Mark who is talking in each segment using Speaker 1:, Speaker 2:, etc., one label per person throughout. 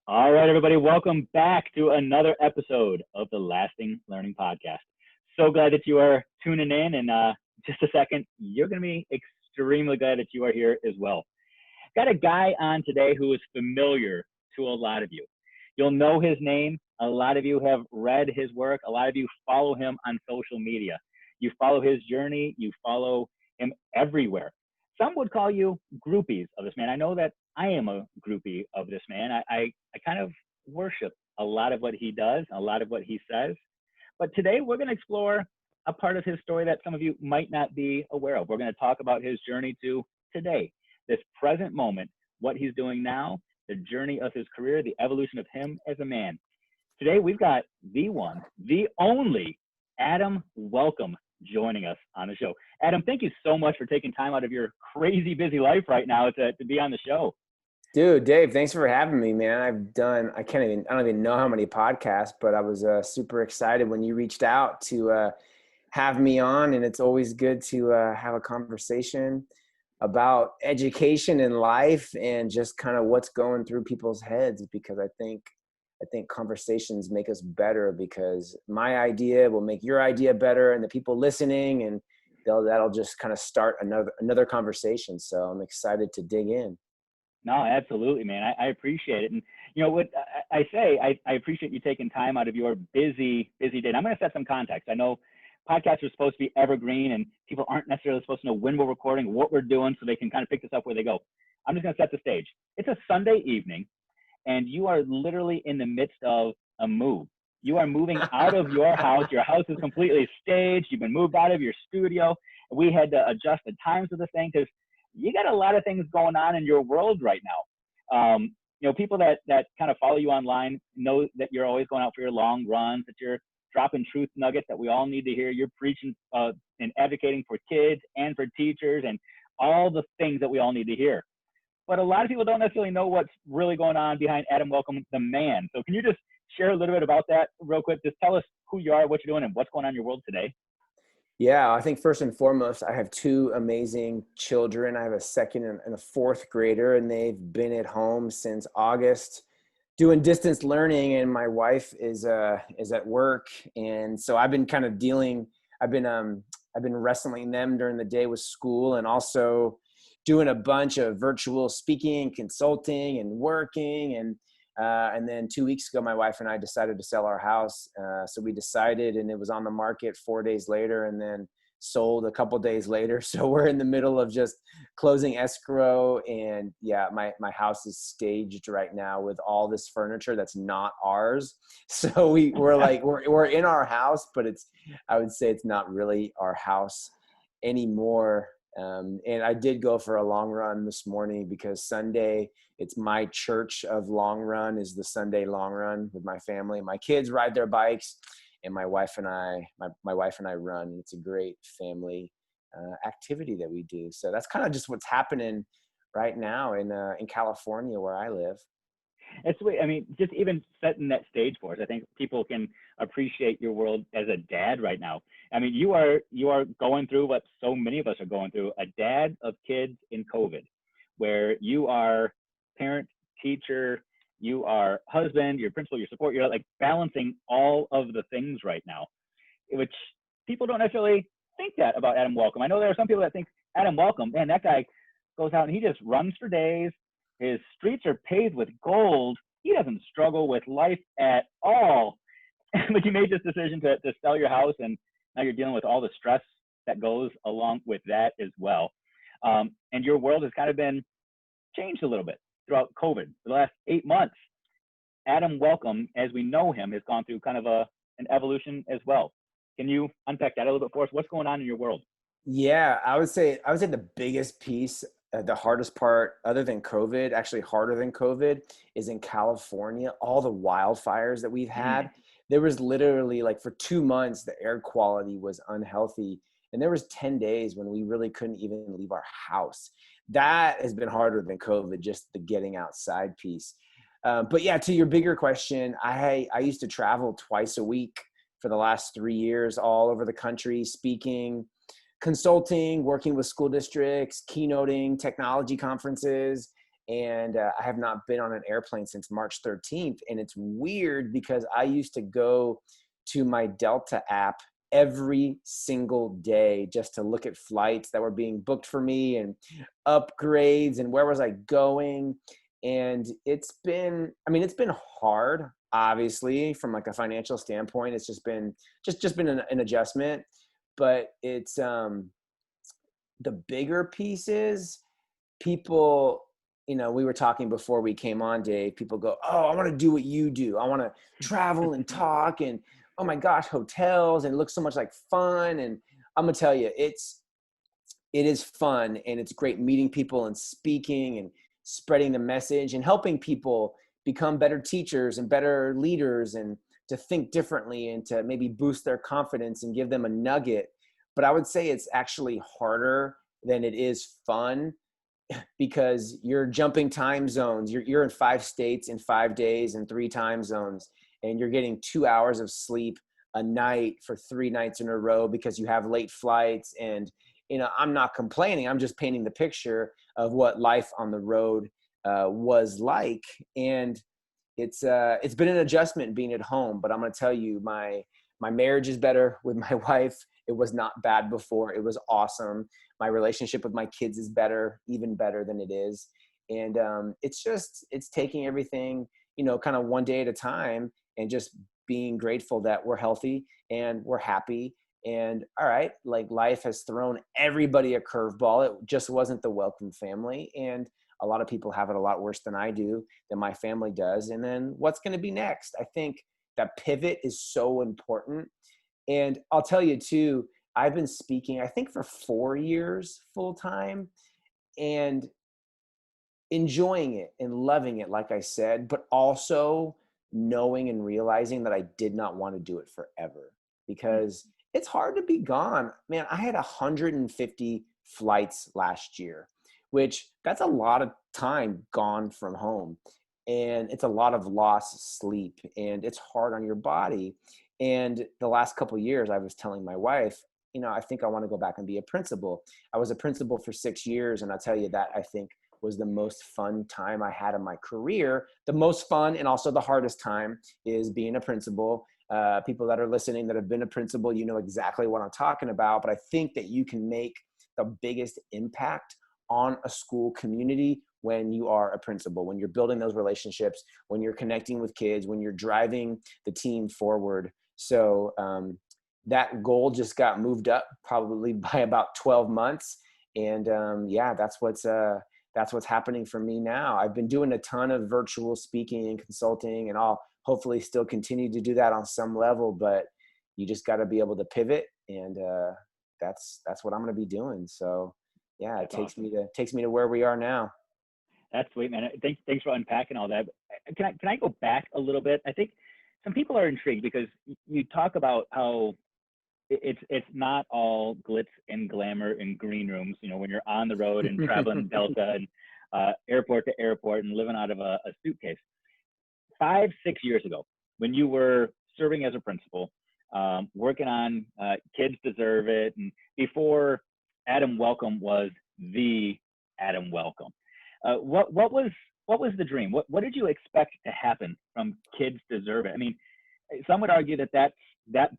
Speaker 1: All right, everybody, welcome back to another episode of the Lasting Learning Podcast. So glad that you are tuning in, and just a second, you're going to be extremely glad that you are here as well. Got a guy on today who is familiar to a lot of you. You'll know his name. A lot of you have read his work. A lot of you follow him on social media. You follow his journey. You follow him everywhere. Some would call you groupies of this man. I know that I am a groupie of this man. I kind of worship a lot of what he does, a lot of what he says. But today we're going to explore a part of his story that some of you might not be aware of. We're going to talk about his journey to today, this present moment, what he's doing now, the journey of his career, the evolution of him as a man. Today we've got the one, the only Adam Welcome joining us on the show. Adam, thank you so much for taking time out of your crazy busy life right now to be on the show.
Speaker 2: Dude, Dave, thanks for having me, man. I don't even know how many podcasts, but I was super excited when you reached out to have me on. And it's always good to have a conversation about education in life and just kind of what's going through people's heads, because I think conversations make us better, because my idea will make your idea better and the people listening, and that'll just kind of start another conversation. So I'm excited to dig in.
Speaker 1: No, absolutely, man. I appreciate it. And you know what I say, I appreciate you taking time out of your busy day. And I'm going to set some context. I know podcasts are supposed to be evergreen and people aren't necessarily supposed to know when we're recording, what we're doing, so they can kind of pick this up where they go. I'm just going to set the stage. It's a Sunday evening and you are literally in the midst of a move. You are moving out of your house. Your house is completely staged. You've been moved out of your studio. We had to adjust the times of the thing because you got a lot of things going on in your world right now. People that kind of follow you online know that you're always going out for your long runs, that you're dropping truth nuggets that we all need to hear. You're preaching and advocating for kids and for teachers and all the things that we all need to hear. But a lot of people don't necessarily know what's really going on behind Adam Welcome, the man. So can you just share a little bit about that real quick? Just tell us who you are, what you're doing, and what's going on in your world today.
Speaker 2: Yeah, I think first and foremost, I have two amazing children. I have a second and a fourth grader, and they've been at home since August doing distance learning, and my wife is at work. And so I've been kind of I've been wrestling them during the day with school, and also doing a bunch of virtual speaking, consulting, and working. And then 2 weeks ago, my wife and I decided to sell our house. So we decided, and it was on the market 4 days later, and then sold a couple days later. So we're in the middle of just closing escrow. And yeah, my house is staged right now with all this furniture that's not ours. So we're in our house, but I would say it's not really our house anymore. And I did go for a long run this morning because Sunday, it's my church of long run is the Sunday long run with my family. My kids ride their bikes, and my wife and I run. It's a great family activity that we do. So that's kind of just what's happening right now in California where I live.
Speaker 1: It's sweet. I mean, just even setting that stage for us, I think people can appreciate your world as a dad right now. I mean, you are going through what so many of us are going through, a dad of kids in COVID, where you are parent, teacher, you are husband, your principal, your support, you're like balancing all of the things right now, which people don't necessarily think that about Adam Welcome. I know there are some people that think Adam Welcome, man, that guy goes out and he just runs for days. His streets are paved with gold. He doesn't struggle with life at all. But you made this decision to sell your house, and now you're dealing with all the stress that goes along with that as well. And your world has kind of been changed a little bit throughout COVID. For the last 8 months, Adam Welcome, as we know him, has gone through kind of an evolution as well. Can you unpack that a little bit for us? What's going on in your world?
Speaker 2: Yeah, I would say the biggest piece, the hardest part, other than COVID, actually harder than COVID, is in California. All the wildfires that we've had, there was literally like for 2 months, the air quality was unhealthy. And there was 10 days when we really couldn't even leave our house. That has been harder than COVID, just the getting outside piece. But yeah, to your bigger question, I used to travel twice a week for the last 3 years, all over the country, speaking, consulting, working with school districts, keynoting, technology conferences. And I have not been on an airplane since March 13th. And it's weird because I used to go to my Delta app every single day just to look at flights that were being booked for me and upgrades and where was I going. And it's been hard, obviously, from like a financial standpoint. It's just been an adjustment, but it's the bigger pieces. People, we were talking before we came on, Dave. People go, "Oh, I want to do what you do. I want to travel and talk, and oh my gosh, hotels, and it looks so much like fun." And I'm gonna tell you, it is fun, and it's great meeting people and speaking and spreading the message and helping people become better teachers and better leaders and to think differently and to maybe boost their confidence and give them a nugget. But I would say it's actually harder than it is fun, because you're jumping time zones. You're in 5 states in 5 days and 3 time zones, and you're getting 2 hours of sleep a night for 3 nights in a row because you have late flights. And I'm not complaining. I'm just painting the picture of what life on the road was like. And it's been an adjustment being at home. But I'm going to tell you, my marriage is better with my wife. It was not bad before. It was awesome. My relationship with my kids is better, even better than it is. And it's taking everything, kind of one day at a time, and just being grateful that we're healthy and we're happy. And all right, like life has thrown everybody a curveball. It just wasn't the welcome family. And a lot of people have it a lot worse than I do, than my family does. And then what's going to be next? I think that pivot is so important. And I'll tell you too, I've been speaking, I think, for 4 years full time, and enjoying it and loving it, like I said, but also knowing and realizing that I did not want to do it forever, because it's hard to be gone. Man, I had 150 flights last year, which that's a lot of time gone from home. And it's a lot of lost sleep, and it's hard on your body. And the last couple of years, I was telling my wife, I think I want to go back and be a principal. I was a principal for 6 years. And I'll tell you, that I think was the most fun time I had in my career. The most fun and also the hardest time is being a principal. People that are listening that have been a principal, you know exactly what I'm talking about. But I think that you can make the biggest impact on a school community when you are a principal, when you're building those relationships, when you're connecting with kids, when you're driving the team forward. So that goal just got moved up probably by about 12 months. And that's what's happening for me now. I've been doing a ton of virtual speaking and consulting, and I'll hopefully still continue to do that on some level, but you just got to be able to pivot. And that's what I'm going to be doing. So yeah, it takes me to where we are now.
Speaker 1: That's sweet, man. Thanks for unpacking all that. Can I go back a little bit? I think some people are intrigued because you talk about how it's not all glitz and glamour and green rooms, when you're on the road and traveling Delta and airport to airport and living out of a suitcase. 5-6 years ago, when you were serving as a principal, working on Kids Deserve It, and before Adam Welcome was the Adam Welcome, what was the dream? What did you expect to happen from Kids Deserve It? I mean, some would argue that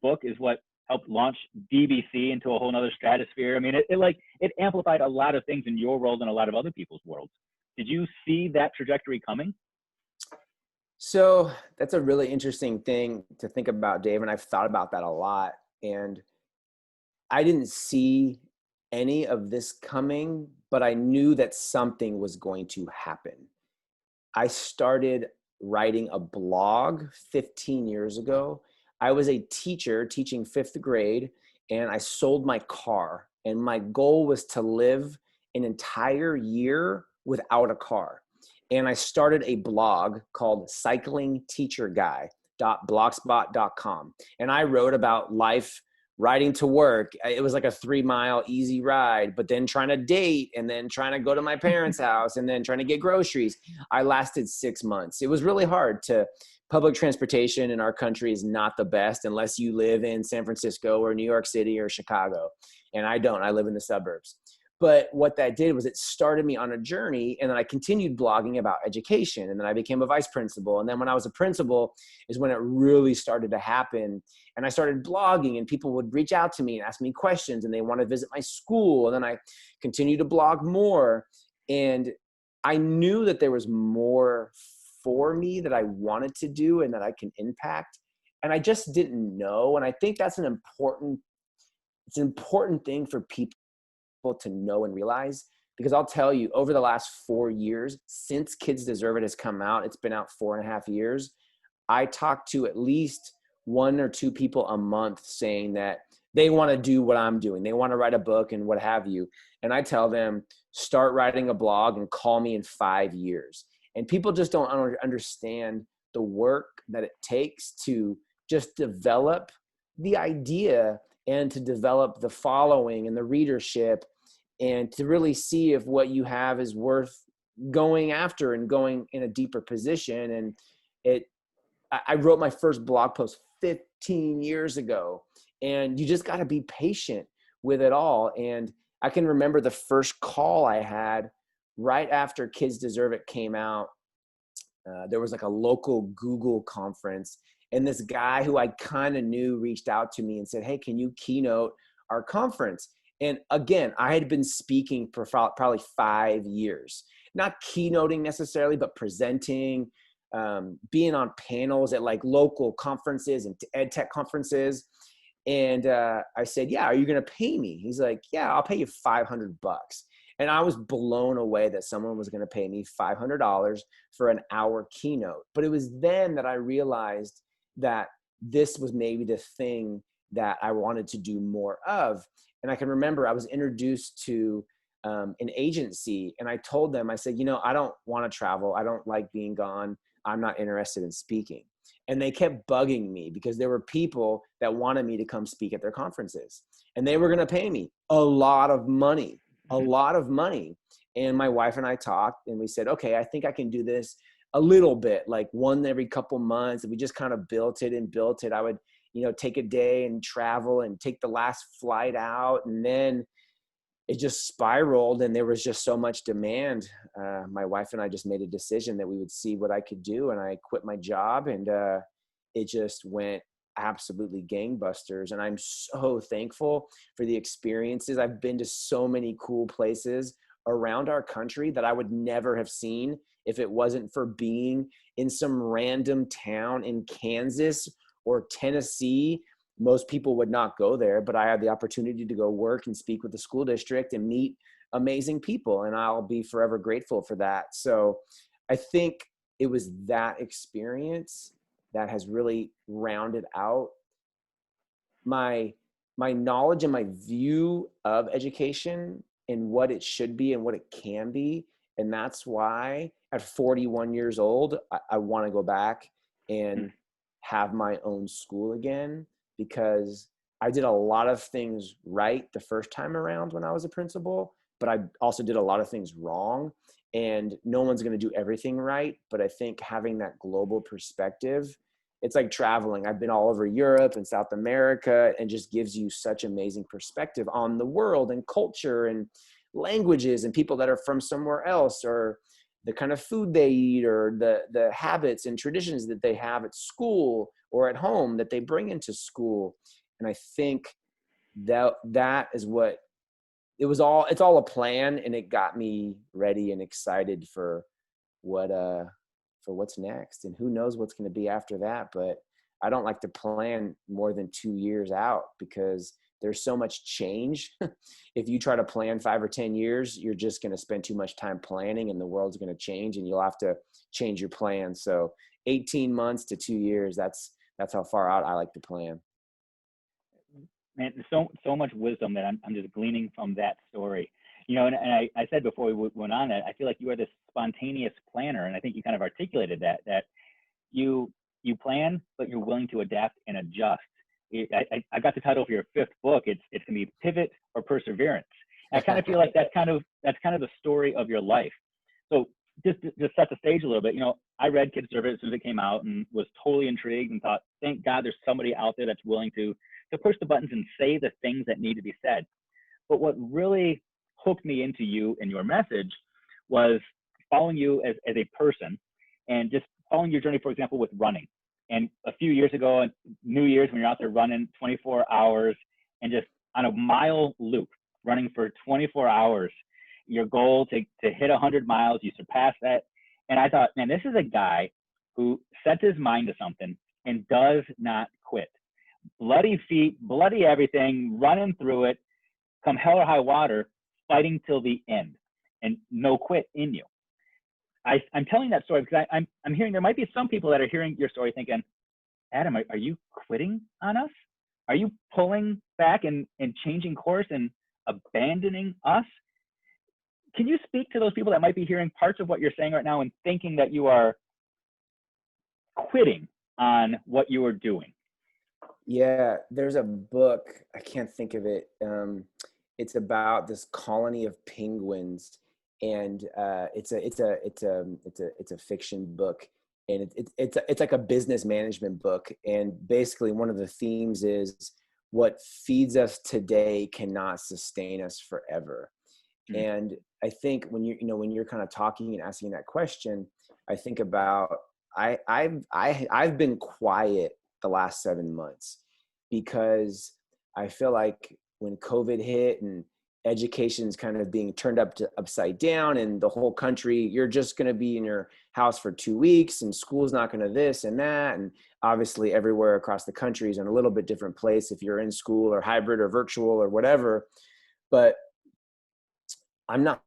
Speaker 1: book is what helped launch DBC into a whole nother stratosphere. I mean, it amplified a lot of things in your world and a lot of other people's worlds. Did you see that trajectory coming?
Speaker 2: So that's a really interesting thing to think about, Dave. And I've thought about that a lot. And I didn't see any of this coming, but I knew that something was going to happen. I started writing a blog 15 years ago. I was a teacher teaching 5th grade, and I sold my car. And my goal was to live an entire year without a car. And I started a blog called cyclingteacherguy.blogspot.com. And I wrote about life riding to work. It was like a 3-mile easy ride, but then trying to date, and then trying to go to my parents' house, and then trying to get groceries. I lasted 6 months. It was really hard. Public transportation in our country is not the best unless you live in San Francisco or New York City or Chicago. And I don't. I live in the suburbs. But what that did was it started me on a journey, and then I continued blogging about education, and then I became a vice principal. And then when I was a principal is when it really started to happen. And I started blogging, and people would reach out to me and ask me questions, and they want to visit my school. And then I continued to blog more. And I knew that there was more for me that I wanted to do and that I can impact. And I just didn't know. And I think that's an important thing for people to know and realize, because I'll tell you, over the last 4 years, since Kids Deserve It has come out, it's been out 4.5 years. I talk to at least 1 or 2 people a month saying that they want to do what I'm doing. They want to write a book and what have you. And I tell them, start writing a blog and call me in 5 years. And people just don't understand the work that it takes to just develop the idea and to develop the following and the readership, and to really see if what you have is worth going after and going in a deeper position. And I wrote my first blog post 15 years ago, and you just got to be patient with it all. And I can remember the first call I had right after Kids Deserve It came out. There was like a local Google conference, and this guy who I kind of knew reached out to me and said, hey, can you keynote our conference? And again, I had been speaking for probably 5 years, not keynoting necessarily, but presenting, being on panels at like local conferences and ed tech conferences. And I said, yeah, are you going to pay me? He's like, yeah, I'll pay you $500. And I was blown away that someone was going to pay me $500 for an hour keynote. But it was then that I realized that this was maybe the thing that I wanted to do more of. And I can remember I was introduced to an agency, and I told them, I said, I don't want to travel. I don't like being gone. I'm not interested in speaking. And they kept bugging me because there were people that wanted me to come speak at their conferences, and they were going to pay me a lot of money. And my wife and I talked, and we said, okay, I think I can do this a little bit, like one every couple months. And we just kind of built it. I would, take a day and travel and take the last flight out. And then it just spiraled, and there was just so much demand. My wife and I just made a decision that we would see what I could do. And I quit my job, and it just went absolutely gangbusters. And I'm so thankful for the experiences. I've been to so many cool places around our country that I would never have seen if it wasn't for being in some random town in Kansas or Tennessee. Most people would not go there, but I had the opportunity to go work and speak with the school district and meet amazing people. And I'll be forever grateful for that. So I think it was that experience that has really rounded out my knowledge and my view of education and what it should be and what it can be. And that's why at 41 years old, I want to go back and have my own school again, because I did a lot of things right the first time around when I was a principal, but I also did a lot of things wrong. And no one's going to do everything right. But I think having that global perspective, it's like traveling. I've been all over Europe and South America, and just gives you such amazing perspective on the world and culture and languages and people that are from somewhere else, or the kind of food they eat, or the habits and traditions that they have at school or at home that they bring into school. And I think that is what it's all a plan, and it got me ready and excited for what's next. And who knows what's going to be after that. But I don't like to plan more than 2 years out, because there's so much change. If you try to plan 5 or 10 years, you're just going to spend too much time planning, and the world's going to change, and you'll have to change your plan. So 18 months to 2 years, that's how far out I like to plan.
Speaker 1: Man, there's so much wisdom that I'm just gleaning from that story. And I said before we went on that I feel like you are this spontaneous planner, and I think you kind of articulated that you plan, but you're willing to adapt and adjust. I got the title for your 5th book. It's going to be Pivot or Perseverance. And I kind of feel like that's kind of the story of your life. So just set the stage a little bit. I read Kids Deserve It as soon as it came out, and was totally intrigued and thought, thank God there's somebody out there that's willing to push the buttons and say the things that need to be said. But what really hooked me into you and your message was following you as a person and just following your journey, for example, with running. And a few years ago, on New Year's, when you're out there running 24 hours and just on a mile loop, running for 24 hours, your goal to hit 100 miles, you surpassed that. And I thought, man, this is a guy who sets his mind to something and does not quit. Bloody feet, bloody everything, running through it, come hell or high water, fighting till the end, and no quit in you. I'm telling that story because I'm hearing there might be some people that are hearing your story thinking, Adam, are you quitting on us? Are you pulling back and changing course and abandoning us? Can you speak to those people that might be hearing parts of what you're saying right now and thinking that you are quitting on what you are doing?
Speaker 2: Yeah, there's a book, I can't think of it. It's about this colony of penguins, and it's a fiction book, and it's like a business management book. And basically, one of the themes is what feeds us today cannot sustain us forever. Mm. And I think when you're kind of talking and asking that question, I think about I've been quiet the last 7 months because I feel like when COVID hit and education's kind of being turned upside down and the whole country, you're just going to be in your house for 2 weeks and school's not going to this and that. And obviously everywhere across the country is in a little bit different place if you're in school or hybrid or virtual or whatever. But I'm not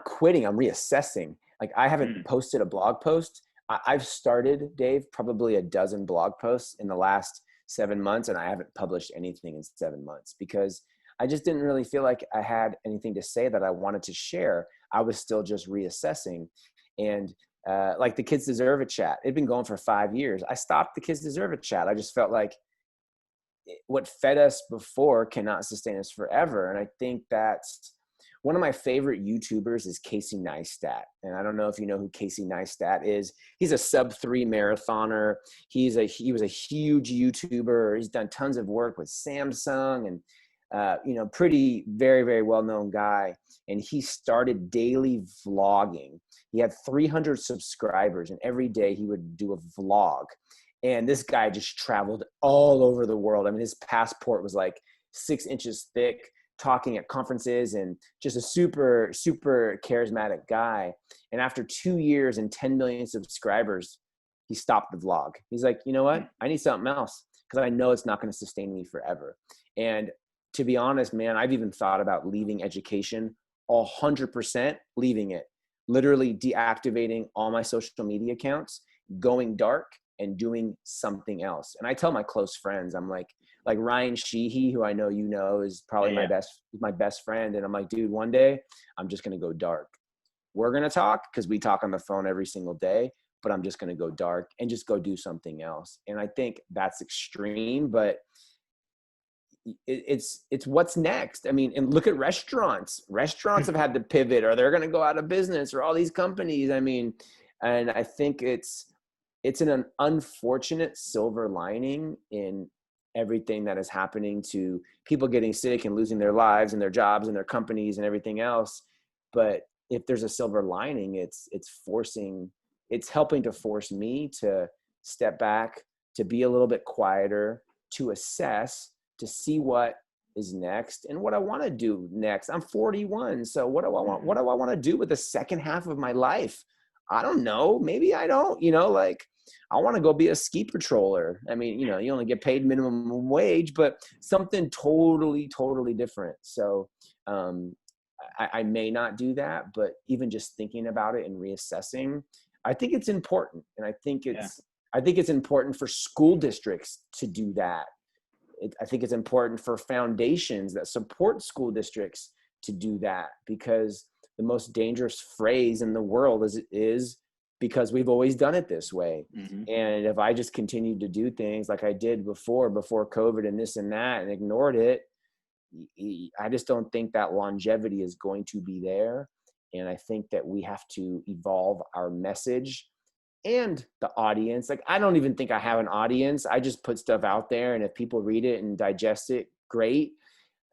Speaker 2: quitting, I'm reassessing. Like I haven't posted a blog post. I've started, Dave, probably a dozen blog posts in the last 7 months, and I haven't published anything in 7 months because I just didn't really feel like I had anything to say that I wanted to share. I was still just reassessing. And like the Kids Deserve a Chat, it'd been going for 5 years. I stopped the Kids Deserve a Chat. I just felt like what fed us before cannot sustain us forever. And I think that's one of my favorite YouTubers is Casey Neistat. And I don't know if you know who Casey Neistat is. He's a sub-3 marathoner. He was a huge YouTuber. He's done tons of work with Samsung and pretty very, very well-known guy. And he started daily vlogging. He had 300 subscribers, and every day he would do a vlog. And this guy just traveled all over the world. I mean, his passport was like 6 inches thick, talking at conferences, and just a super, super charismatic guy. And after 2 years and 10 million subscribers, he stopped the vlog. He's like, you know what? I need something else because I know it's not going to sustain me forever. And to be honest, man, I've even thought about leaving education, 100% leaving it, literally deactivating all my social media accounts, going dark and doing something else. And I tell my close friends, I'm like Ryan Sheehy, who I know you know is probably my best friend. And I'm like, dude, one day I'm just going to go dark. We're going to talk because we talk on the phone every single day, but I'm just going to go dark and just go do something else. And I think that's extreme, but it's what's next. I mean, and look at restaurants. Restaurants have had to pivot, or they're going to go out of business, or all these companies. I mean, and I think it's an unfortunate silver lining in everything that is happening to people getting sick and losing their lives and their jobs and their companies and everything else. But if there's a silver lining, it's helping to force me to step back, to be a little bit quieter, to assess, to see what is next and what I want to do next. I'm 41. So what do I want to do with the second half of my life? I don't know. Maybe I don't, like I want to go be a ski patroller. I mean, you only get paid minimum wage, but something totally, totally different. So I may not do that, but even just thinking about it and reassessing, I think it's important. And I think it's important for school districts to do that. I think it's important for foundations that support school districts to do that, because the most dangerous phrase in the world is because we've always done it this way. Mm-hmm. And if I just continued to do things like I did before COVID and this and that and ignored it, I just don't think that longevity is going to be there. And I think that we have to evolve our message and the audience. Like, I don't even think I have an audience. I just put stuff out there, and if people read it and digest it, great.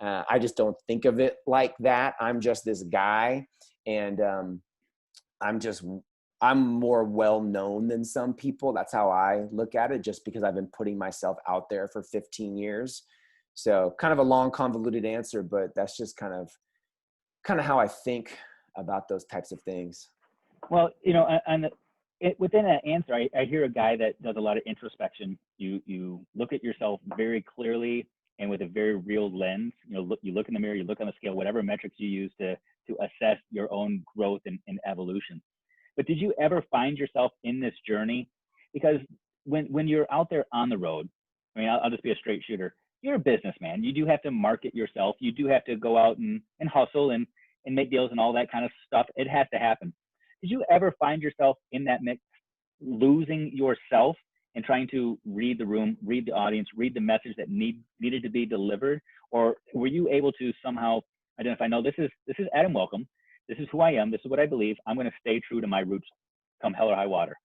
Speaker 2: I just don't think of it like that. I'm just this guy, and I'm more well known than some people. That's how I look at it, just because I've been putting myself out there for 15 years. So kind of a long, convoluted answer, but that's just kind of how I think about those types of things.
Speaker 1: Well, within that answer, I hear a guy that does a lot of introspection. You look at yourself very clearly and with a very real lens. You look in the mirror, you look on the scale, whatever metrics you use to assess your own growth and evolution. But did you ever find yourself in this journey? Because when you're out there on the road, I mean, I'll just be a straight shooter. You're a businessman. You do have to market yourself. You do have to go out and hustle and make deals and all that kind of stuff. It has to happen. Did you ever find yourself in that mix, losing yourself and trying to read the room, read the audience, read the message that needed to be delivered? Or were you able to somehow identify, no, this is Adam Welcome. This is who I am. This is what I believe. I'm going to stay true to my roots come hell or high water.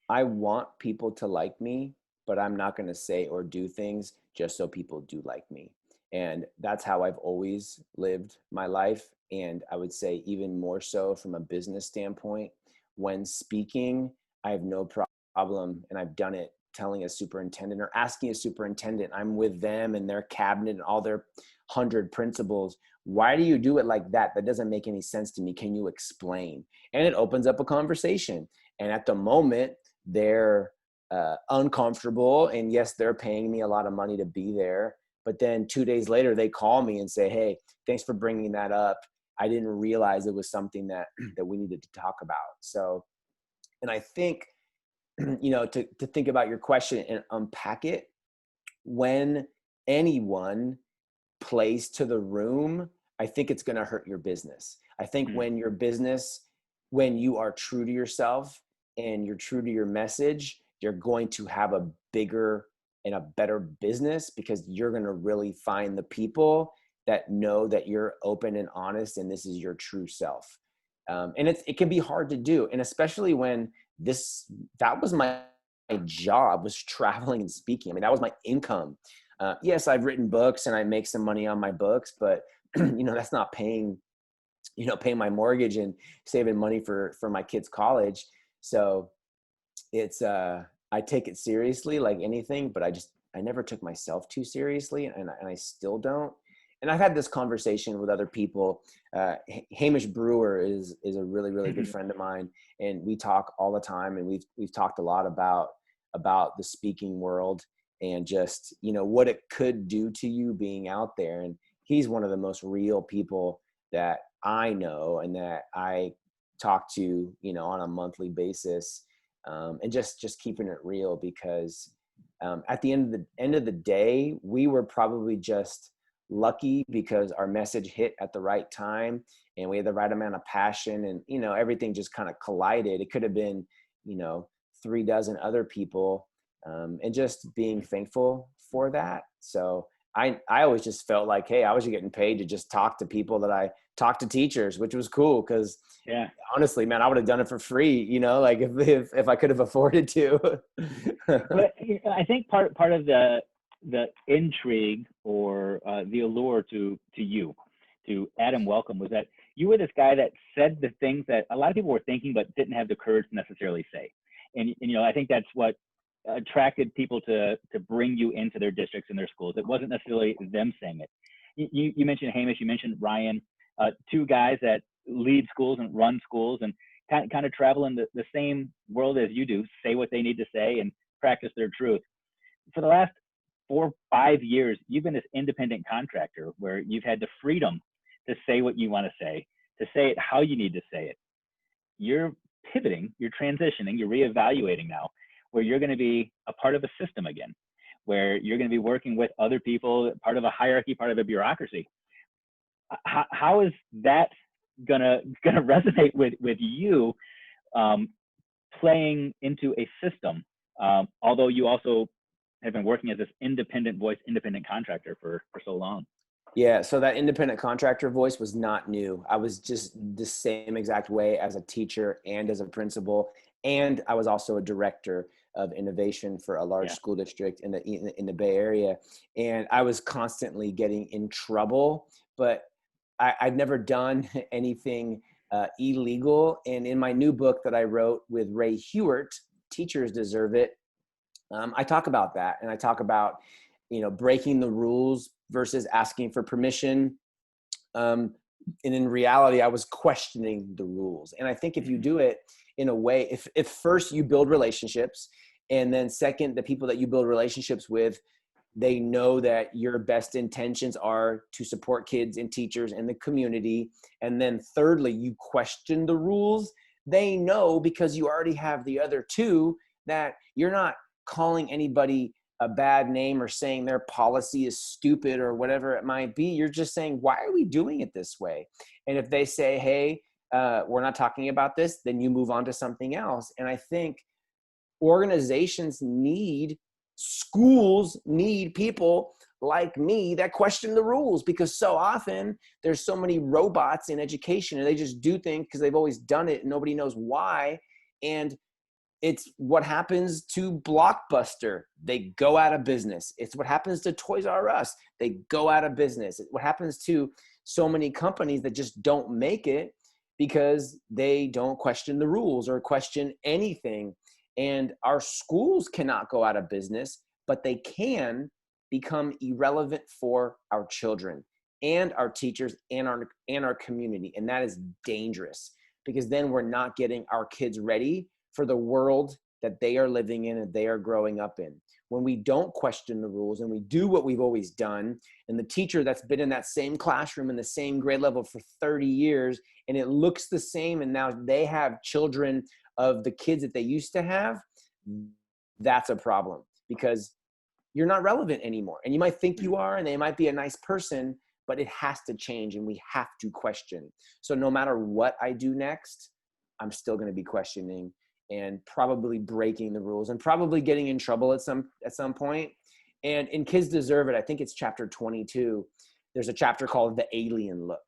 Speaker 2: I want people to like me, but I'm not going to say or do things just so people do like me. And that's how I've always lived my life. And I would say even more so from a business standpoint. When speaking, I have no problem, and I've done it, telling a superintendent or asking a superintendent, I'm with them and their cabinet and all their 100 principals. Why do you do it like that? That doesn't make any sense to me. Can you explain? And it opens up a conversation. And at the moment, they're uncomfortable. And yes, they're paying me a lot of money to be there. But then 2 days later, they call me and say, hey, thanks for bringing that up. I didn't realize it was something that we needed to talk about. So, and I think, to think about your question and unpack it, when anyone plays to the room, I think it's going to hurt your business. I think when you are true to yourself and you're true to your message, you're going to have a bigger and a better business, because you're going to really find the people that know that you're open and honest and this is your true self. And it can be hard to do. And especially when that was my job, was traveling and speaking. I mean, that was my income. Yes, I've written books and I make some money on my books, but that's not paying my mortgage and saving money for my kids' college. So it's, I take it seriously like anything, but I never took myself too seriously, and I still don't. And I've had this conversation with other people. Hamish Brewer is a really, really good friend of mine, and we talk all the time. And we've talked a lot about the speaking world and just, what it could do to you being out there. And he's one of the most real people that I know and that I talk to, on a monthly basis. And just keeping it real, because at the end of the day, we were probably just lucky because our message hit at the right time and we had the right amount of passion, and everything just kind of collided. It could have been 3 dozen other people, and just being thankful for that. So I always just felt like, hey, I was getting paid to just talk to people that I talked to, teachers, which was cool, because honestly, man, I would have done it for free, like if I could have afforded to.
Speaker 1: But I think part of the intrigue or the allure to Adam Welcome was that you were this guy that said the things that a lot of people were thinking but didn't have the courage to necessarily say. And I think that's what attracted people to bring you into their districts and their schools. It wasn't necessarily them saying it. You mentioned Hamish, you mentioned Ryan, two guys that lead schools and run schools and kind of travel in the same world as you do, say what they need to say and practice their truth. For the last 4 or 5 years, you've been this independent contractor where you've had the freedom to say what you want to say it how you need to say it. You're pivoting, you're transitioning, you're reevaluating now, where you're going to be a part of a system again, where you're going to be working with other people, part of a hierarchy, part of a bureaucracy. How is that gonna resonate with you, playing into a system, although you also have been working as this independent voice, independent contractor for so long?
Speaker 2: Yeah, so that independent contractor voice was not new. I was just the same exact way as a teacher and as a principal, and I was also a director. of innovation for a large
Speaker 1: Yeah.
Speaker 2: school district in the Bay Area. And I was constantly getting in trouble, but I'd never done anything illegal. And in my new book that I wrote with Ray Hewart, Teachers Deserve It, I talk about that. And I talk about, breaking the rules versus asking for permission. And in reality, I was questioning the rules. And I think if you do it in a way, if first you build relationships, and then second, the people that you build relationships with, they know that your best intentions are to support kids and teachers and the community. And then thirdly, you question the rules. They know, because you already have the other two, that you're not calling anybody a bad name or saying their policy is stupid or whatever it might be. You're just saying, why are we doing it this way? And if they say, hey, we're not talking about this, then you move on to something else. And I think schools need people like me that question the rules, because so often there's so many robots in education and they just do things because they've always done it and nobody knows why. And it's what happens to Blockbuster. They go out of business. It's what happens to Toys R Us. They go out of business. It's what happens to so many companies that just don't make it because they don't question the rules or question anything. And our schools cannot go out of business, but they can become irrelevant for our children and our teachers and our community. And that is dangerous, because then we're not getting our kids ready for the world that they are living in and they are growing up in. When we don't question the rules and we do what we've always done, and the teacher that's been in that same classroom in the same grade level for 30 years, and it looks the same, and now they have children of the kids that they used to have, that's a problem, because you're not relevant anymore. And you might think you are, and they might be a nice person, but it has to change and we have to question. So no matter what I do next, I'm still going to be questioning and probably breaking the rules and probably getting in trouble at some point. And in Kids Deserve It, I think it's chapter 22, there's a chapter called The Alien Look.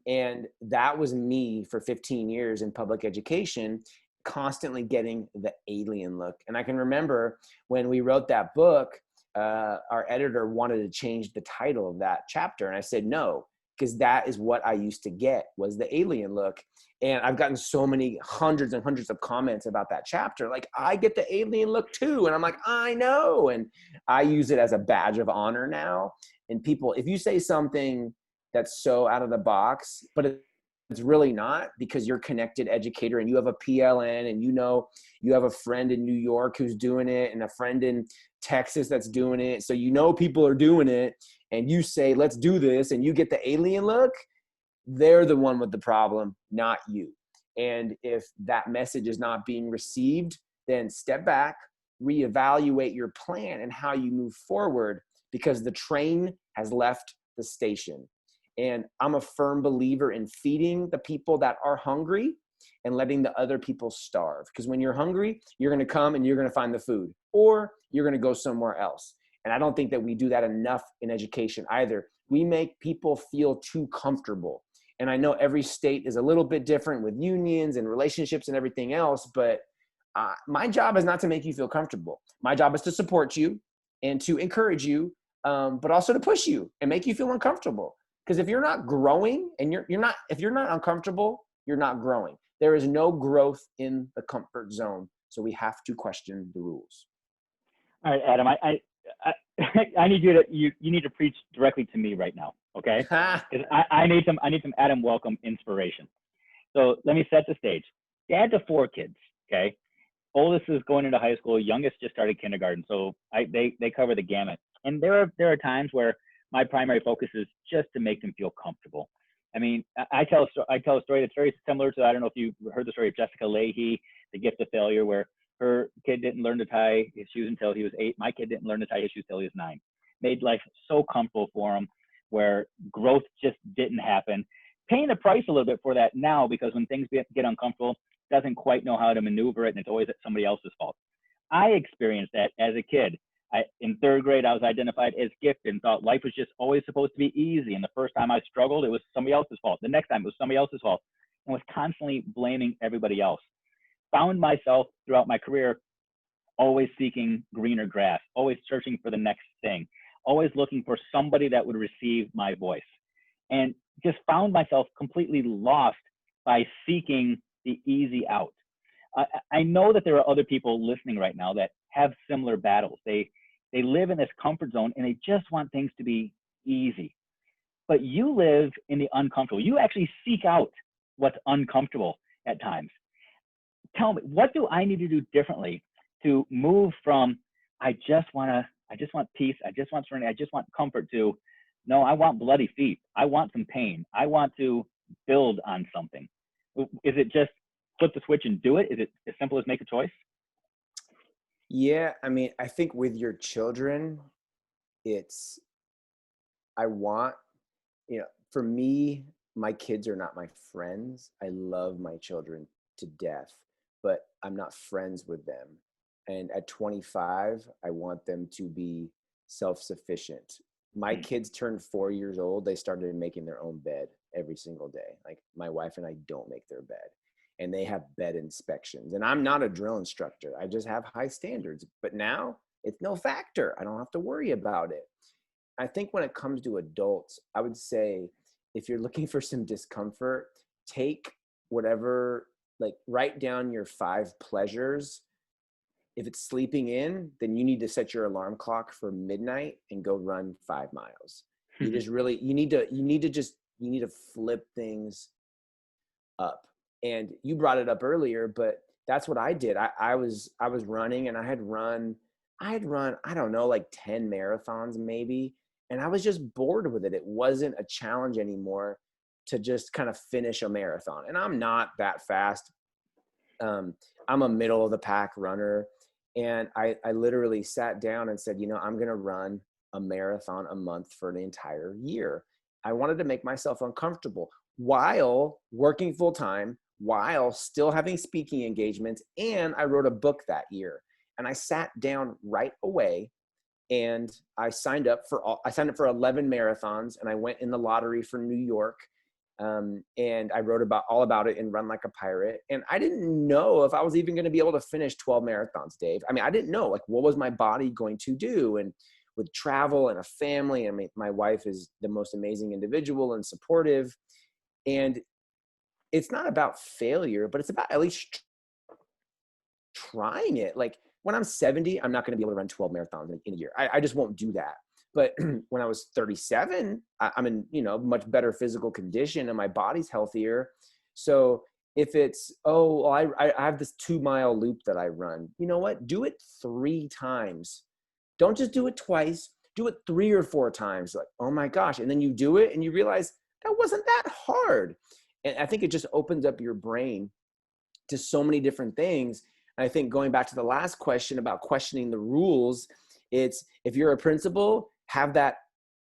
Speaker 2: And that was me for 15 years in public education, constantly getting the alien look. And I can remember when we wrote that book, our editor wanted to change the title of that chapter. And I said, no, because that is what I used to get, was the alien look. And I've gotten so many hundreds and hundreds of comments about that chapter. Like, I get the alien look too. And I'm like, I know. And I use it as a badge of honor now. And people, if you say something that's so out of the box, but it's really not, because you're a connected educator and you have a PLN and you have a friend in New York who's doing it and a friend in Texas that's doing it. So people are doing it, and you say, let's do this, and you get the alien look, they're the one with the problem, not you. And if that message is not being received, then step back, reevaluate your plan and how you move forward, because the train has left the station. And I'm a firm believer in feeding the people that are hungry and letting the other people starve. Because when you're hungry, you're going to come and you're going to find the food, or you're going to go somewhere else. And I don't think that we do that enough in education either. We make people feel too comfortable. And I know every state is a little bit different with unions and relationships and everything else, but my job is not to make you feel comfortable. My job is to support you and to encourage you, but also to push you and make you feel uncomfortable. Because if you're not growing and if you're not uncomfortable, you're not growing. There is no growth in the comfort zone. So we have to question the rules.
Speaker 1: All right, Adam, I need you need to preach directly to me right now, okay? Because I need some Adam Welcome inspiration. So let me set the stage. Dad to 4 kids, okay? Oldest is going into high school. Youngest just started kindergarten. So they cover the gamut. And there are times where my primary focus is just to make them feel comfortable. I mean, I tell a story that's very similar to, I don't know if you heard the story of Jessica Leahy, The Gift of Failure, where her kid didn't learn to tie his shoes until he was 8. My kid didn't learn to tie his shoes until he was 9. Made life so comfortable for him, where growth just didn't happen. Paying the price a little bit for that now, because when things get uncomfortable, doesn't quite know how to maneuver it, and it's always somebody else's fault. I experienced that as a kid. In 3rd grade, I was identified as gifted and thought life was just always supposed to be easy. And the first time I struggled, it was somebody else's fault. The next time, it was somebody else's fault, and was constantly blaming everybody else. Found myself throughout my career always seeking greener grass, always searching for the next thing, always looking for somebody that would receive my voice, and just found myself completely lost by seeking the easy out. I know that there are other people listening right now that have similar battles. They live in this comfort zone and they just want things to be easy. But you live in the uncomfortable. You actually seek out what's uncomfortable at times. Tell me, what do I need to do differently to move from I just want peace, I just want serenity, I just want comfort to no, I want bloody feet. I want some pain. I want to build on something. Is it just flip the switch and do it? Is it as simple as make a choice?
Speaker 2: Yeah, I mean, I think with your children, it's, I want, for me, my kids are not my friends. I love my children to death, but I'm not friends with them. And at 25, I want them to be self-sufficient. My kids turned 4 years old. They started making their own bed every single day. Like my wife and I don't make their bed, and they have bed inspections. And I'm not a drill instructor. I just have high standards, but now it's no factor. I don't have to worry about it. I think when it comes to adults, I would say if you're looking for some discomfort, take whatever, like write down your 5 pleasures. If it's sleeping in, then you need to set your alarm clock for midnight and go run 5 miles. You just really, you need to flip things up. And you brought it up earlier, but that's what I did. I was running, and I had run, I don't know, like 10 marathons maybe. And I was just bored with it. It wasn't a challenge anymore to just kind of finish a marathon. And I'm not that fast. I'm a middle of the pack runner. And I literally sat down and said, I'm going to run a marathon a month for an entire year. I wanted to make myself uncomfortable while working full time, while still having speaking engagements. And I wrote a book that year, and I sat down right away and I signed up for 11 marathons, and I went in the lottery for New York. And I wrote all about it in Run Like a Pirate. And I didn't know if I was even going to be able to finish 12 marathons, Dave. I mean, I didn't know, like, what was my body going to do? And with travel and a family, I mean, my wife is the most amazing individual and supportive. And it's not about failure, but it's about at least trying it. Like when I'm 70, I'm not going to be able to run 12 marathons in a year. I just won't do that. But when I was 37, I'm in, much better physical condition and my body's healthier. So if it's, I have this 2-mile loop that I run, you know what? Do it 3 times. Don't just do it twice. Do it 3 or 4 times. Like, oh my gosh. And then you do it and you realize that wasn't that hard. And I think it just opens up your brain to so many different things. And I think going back to the last question about questioning the rules, it's if you're a principal, have that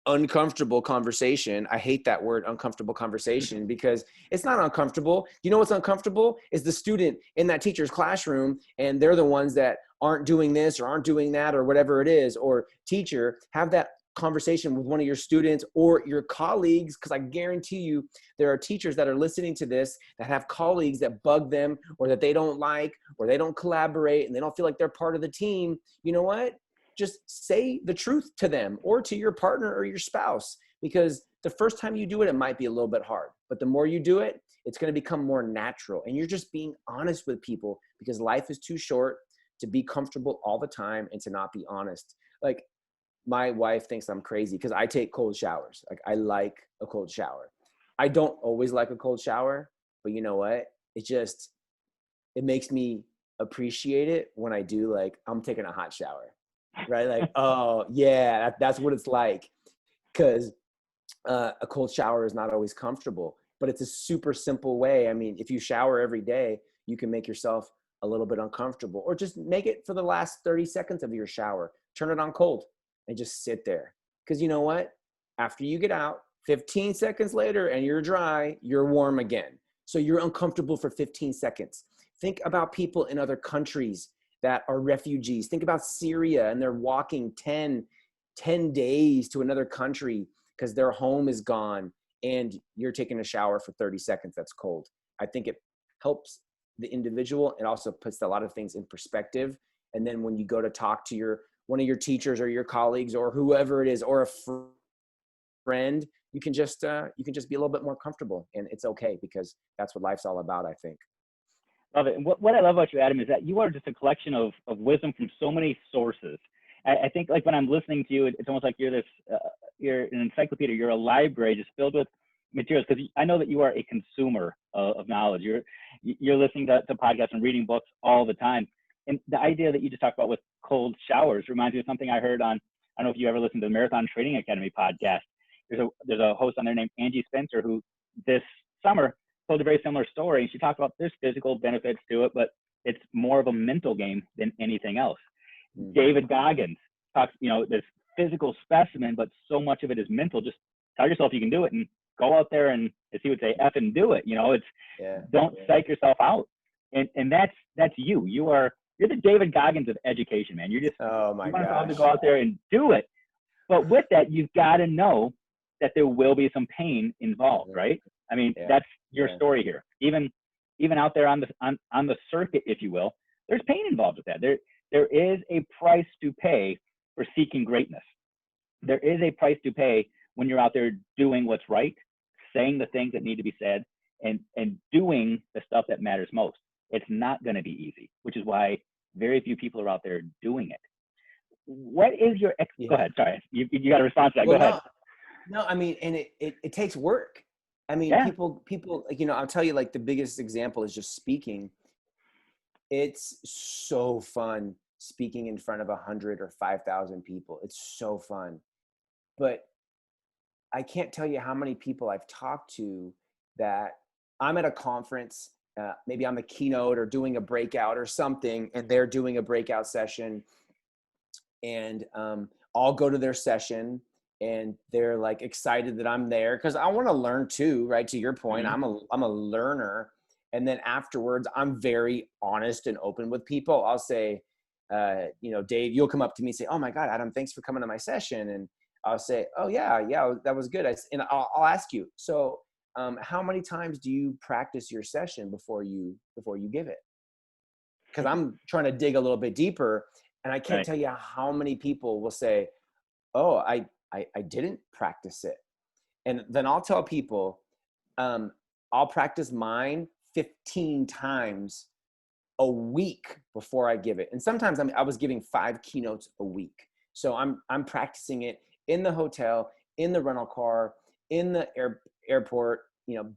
Speaker 2: uncomfortable conversation. I hate that word, uncomfortable conversation, because it's not uncomfortable. You know what's uncomfortable is the student in that teacher's classroom, and they're the ones that aren't doing this or aren't doing that or whatever it is. Or teacher, have that conversation with one of your students or your colleagues, because I guarantee you there are teachers that are listening to this that have colleagues that bug them or that they don't like or they don't collaborate and they don't feel like they're part of the team. You know what? Just say the truth to them or to your partner or your spouse, because the first time you do it, it might be a little bit hard, but the more you do it, it's going to become more natural. And you're just being honest with people, because life is too short to be comfortable all the time and to not be honest. Like my wife thinks I'm crazy because I take cold showers. Like I like a cold shower. I don't always like a cold shower, but you know what? It makes me appreciate it when I do. Like I'm taking a hot shower. Right? Like, oh yeah, that's what it's like. Because a cold shower is not always comfortable, but it's a super simple way. I mean, if you shower every day, you can make yourself a little bit uncomfortable, or just make it for the last 30 seconds of your shower. Turn it on cold and just sit there. Because you know what? After you get out, 15 seconds later and you're dry, you're warm again. So you're uncomfortable for 15 seconds. Think about people in other countries that are refugees. Think about Syria, and they're walking 10 days to another country because their home is gone, and you're taking a shower for 30 seconds that's cold. I think it helps the individual. It also puts a lot of things in perspective. And then when you go to talk to one of your teachers or your colleagues or whoever it is, or a friend, you can just be a little bit more comfortable, and it's okay, because that's what life's all about, I think.
Speaker 1: Love it. And what I love about you, Adam, is that you are just a collection of wisdom from so many sources. I think like when I'm listening to you, it's almost like you're an encyclopedia. You're a library just filled with materials, because I know that you are a consumer of knowledge. You're listening to podcasts and reading books all the time. And the idea that you just talked about with cold showers reminds me of something I heard on, I don't know if you ever listened to the Marathon Training Academy podcast. There's a host on there named Angie Spencer, who this summer told a very similar story. And she talked about there's physical benefits to it, but it's more of a mental game than anything else. Mm-hmm. David Goggins talks, this physical specimen, but so much of it is mental. Just tell yourself you can do it and go out there and, as he would say, F and do it. Don't psych yourself out. And that's you. You're the David Goggins of education, man. You're just,
Speaker 2: oh my gosh,
Speaker 1: you want to go out there and do it. But with that, you've got to know that there will be some pain involved, right? I mean, that's your story here. Even out there on the circuit, if you will, there's pain involved with that. There is a price to pay for seeking greatness. There is a price to pay when you're out there doing what's right, saying the things that need to be said, and doing the stuff that matters most. It's not going to be easy, which is why very few people are out there doing it. What is your Go ahead. Sorry, you got a response to that.
Speaker 2: Well,
Speaker 1: go ahead.
Speaker 2: No, I mean, and it takes work. I mean, people, I'll tell you, like, the biggest example is just speaking. It's so fun speaking in front of 100 or 5,000 people. It's so fun. But I can't tell you how many people I've talked to that I'm at a conference, maybe I'm a keynote or doing a breakout or something, and they're doing a breakout session, and I'll go to their session, and they're like excited that I'm there because I want to learn too, right? To your point, mm-hmm. I'm a learner. And then afterwards, I'm very honest and open with people. I'll say, Dave, you'll come up to me and say, "Oh my God, Adam, thanks for coming to my session." And I'll say, "Oh yeah, that was good." And I'll ask you, so how many times do you practice your session before you give it? Because I'm trying to dig a little bit deeper, and I can't tell you how many people will say, "Oh, I didn't practice it." And then I'll tell people, I'll practice mine 15 times a week before I give it. And sometimes I was giving 5 keynotes a week. So I'm practicing it in the hotel, in the rental car, in the airport,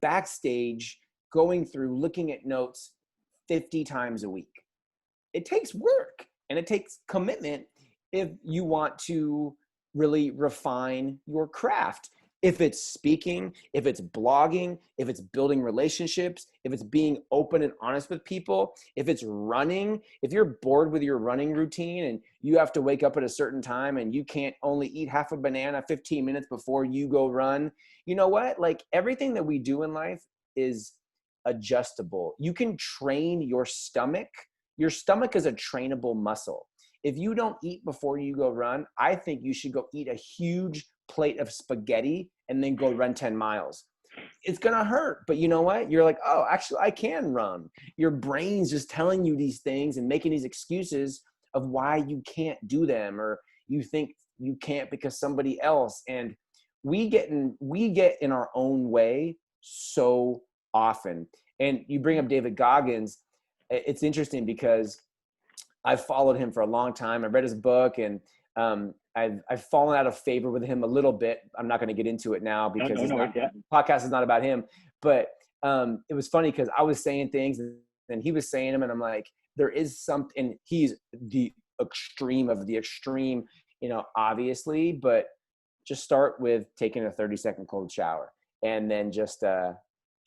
Speaker 2: backstage, going through, looking at notes 50 times a week. It takes work and it takes commitment if you want to really refine your craft. If it's speaking, if it's blogging, if it's building relationships, if it's being open and honest with people, if it's running, if you're bored with your running routine and you have to wake up at a certain time and you can't only eat half a banana 15 minutes before you go run, you know what? Like, everything that we do in life is adjustable. You can train your stomach. Your stomach is a trainable muscle. If you don't eat before you go run, I think you should go eat a huge plate of spaghetti and then go run 10 miles. It's going to hurt, but you know what? You're like, oh, actually I can run. Your brain's just telling you these things and making these excuses of why you can't do them, or you think you can't because somebody else. And we get in our own way so often. And you bring up David Goggins. It's interesting because I've followed him for a long time. I read his book, and I've fallen out of favor with him a little bit. I'm not going to get into it now because the podcast is not about him. But it was funny because I was saying things and he was saying them, and I'm like, there is something. He's the extreme of the extreme, obviously. But just start with taking a 30-second cold shower, and then just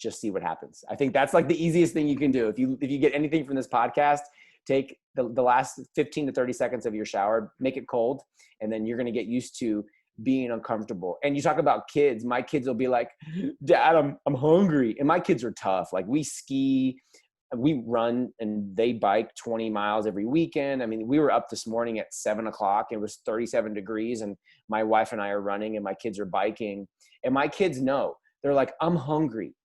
Speaker 2: see what happens. I think that's like the easiest thing you can do. If you get anything from this podcast, take the last 15 to 30 seconds of your shower, make it cold, and then you're going to get used to being uncomfortable. And you talk about kids. My kids will be like, "Dad, I'm hungry." And my kids are tough. Like, we ski, we run, and they bike 20 miles every weekend. I mean, we were up this morning at 7:00. It was 37 degrees, and my wife and I are running, and my kids are biking. And my kids know. They're like, "I'm hungry."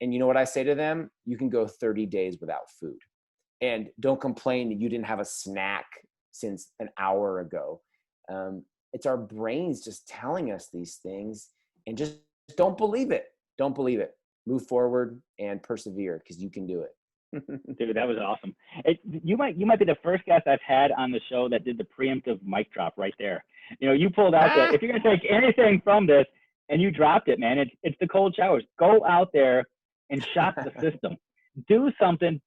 Speaker 2: And you know what I say to them? You can go 30 days without food. And don't complain that you didn't have a snack since an hour ago. It's our brains just telling us these things, and just don't believe it. Don't believe it. Move forward and persevere, because you can do it.
Speaker 1: Dude, that was awesome. You might be the first guest I've had on the show that did the preemptive mic drop right there. You know, you pulled out if you're gonna take anything from this, and you dropped it, man. It's the cold showers. Go out there and shock the system. Do something,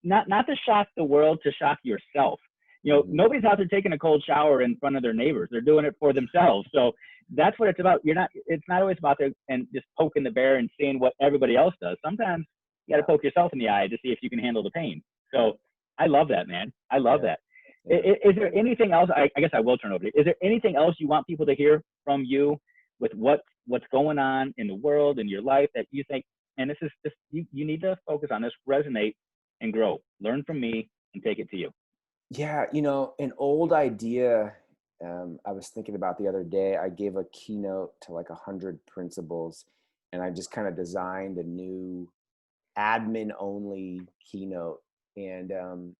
Speaker 1: not to shock the world, to shock yourself. You know, nobody's out there taking a cold shower in front of their neighbors. They're doing it for themselves. So that's what it's about. It's not always about there and just poking the bear and seeing what everybody else does. Sometimes you got to poke yourself in the eye to see if you can handle the pain. So I love that, man. I love that. Yeah. Is there anything else? I guess I will turn over to you. Is there anything else you want people to hear from you with what's going on in the world, in your life, that you think, and this is just, you need to focus on this, resonate and grow, learn from me and take it to you?
Speaker 2: Yeah. You know, an old idea I was thinking about the other day, I gave a keynote to like 100 principals, and I just kind of designed a new admin only keynote. And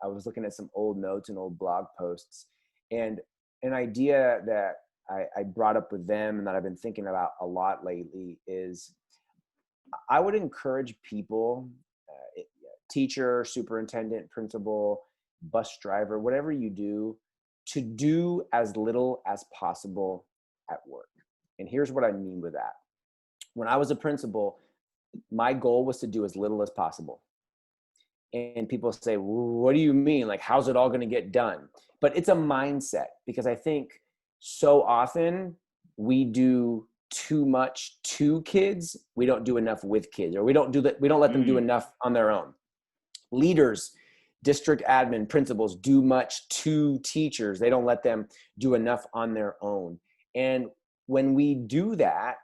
Speaker 2: I was looking at some old notes and old blog posts, and an idea that I brought up with them and that I've been thinking about a lot lately is I would encourage people, teacher, superintendent, principal, bus driver, whatever you do, to do as little as possible at work. And here's what I mean with that. When I was a principal, my goal was to do as little as possible. And people say, what do you mean? Like, how's it all going to get done? But it's a mindset, because I think so often we do too much to kids. We don't do enough with kids, or we don't let them do enough on their own. Leaders, district admin, principals do much to teachers. They don't let them do enough on their own. And when we do that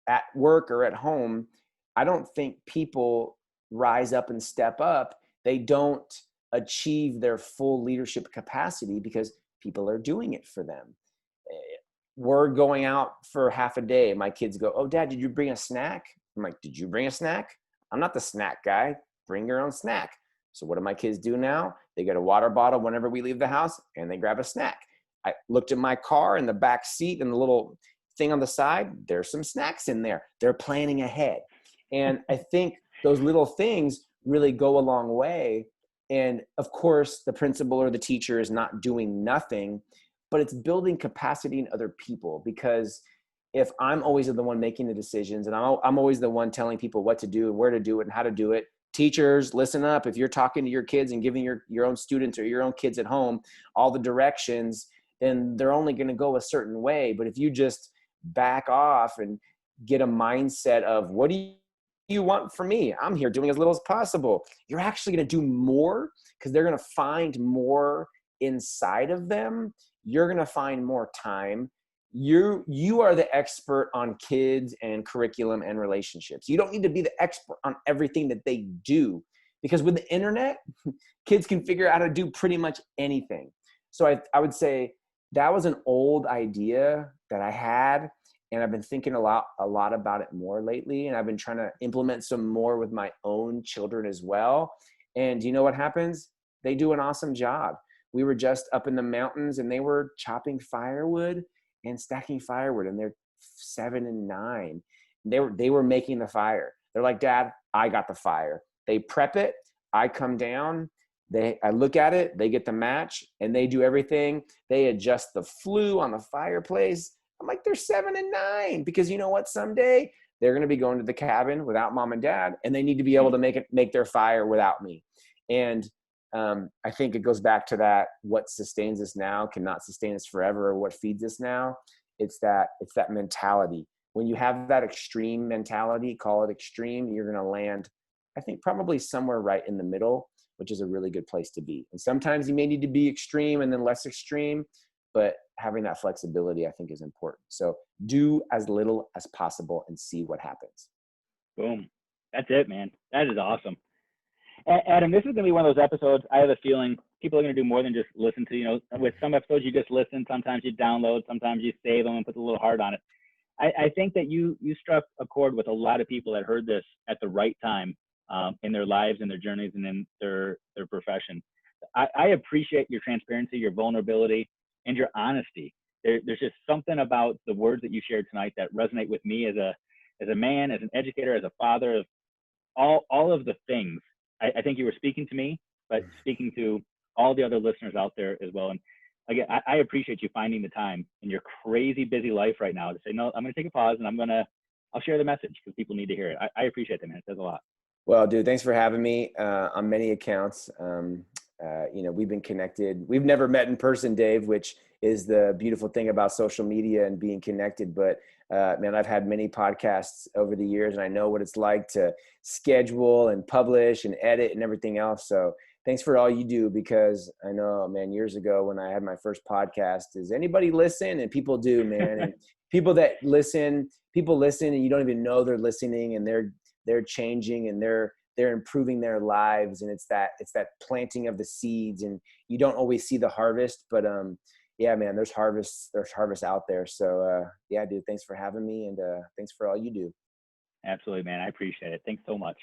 Speaker 2: at work or at home, I don't think people rise up and step up. They don't achieve their full leadership capacity because people are doing it for them. We're going out for half a day. My kids go, "Oh, Dad, did you bring a snack?" I'm like, "Did you bring a snack? I'm not the snack guy. Bring your own snack." So what do my kids do now? They get a water bottle whenever we leave the house, and they grab a snack. I looked at my car in the back seat and the little thing on the side. There's some snacks in there. They're planning ahead. And I think those little things really go a long way. And of course, the principal or the teacher is not doing nothing, but it's building capacity in other people. Because if I'm always the one making the decisions, and I'm always the one telling people what to do and where to do it and how to do it, teachers, listen up. If you're talking to your kids and giving your own students or your own kids at home all the directions, then they're only going to go a certain way. But if you just back off and get a mindset of, what do you want from me? I'm here doing as little as possible. You're actually going to do more, because they're going to find more inside of them. You're going to find more time. You are the expert on kids and curriculum and relationships. You don't need to be the expert on everything that they do, because with the internet, kids can figure out how to do pretty much anything. So I would say that was an old idea that I had, and I've been thinking a lot about it more lately. And I've been trying to implement some more with my own children as well. And you know what happens? They do an awesome job. We were just up in the mountains, and they were chopping firewood and stacking firewood, and they're 7 and 9. They were making the fire. They're like, "Dad, I got the fire." They prep it. I come down. I look at it. They get the match, and they do everything. They adjust the flue on the fireplace. I'm like, they're 7 and 9, because you know what? Someday they're going to be going to the cabin without mom and dad, and they need to be able to make their fire without me. And I think it goes back to that: what sustains us now cannot sustain us forever, or what feeds us now. It's that mentality. When you have that extreme mentality, call it extreme, you're going to land, I think, probably somewhere right in the middle, which is a really good place to be. And sometimes you may need to be extreme and then less extreme, but having that flexibility, I think, is important. So do as little as possible and see what happens.
Speaker 1: Boom. That's it, man. That is awesome. Adam, this is going to be one of those episodes, I have a feeling people are going to do more than just listen to. You know, with some episodes you just listen, sometimes you download, sometimes you save them and put a little heart on it. I think that you struck a chord with a lot of people that heard this at the right time in their lives and their journeys and in their profession. I appreciate your transparency, your vulnerability, and your honesty. There's just something about the words that you shared tonight that resonate with me as a man, as an educator, as a father, of all of the things. I think you were speaking to me, but speaking to all the other listeners out there as well. And again, I appreciate you finding the time in your crazy busy life right now to say, no, I'm going to take a pause and I'll share the message because people need to hear it. I appreciate that, man. It says a lot.
Speaker 2: Well, dude, thanks for having me on many accounts. We've been connected. We've never met in person, Dave, which is the beautiful thing about social media and being connected. But man, I've had many podcasts over the years, and I know what it's like to schedule and publish and edit and everything else. So thanks for all you do, because I know, man, years ago when I had my first podcast, does anybody listen? And people do, man. And people listen and you don't even know they're listening, and they're changing and they're improving their lives. And it's that planting of the seeds, and you don't always see the harvest, but yeah, man, there's harvest out there. So yeah, dude, thanks for having me, and thanks for all you do.
Speaker 1: Absolutely, man. I appreciate it. Thanks so much.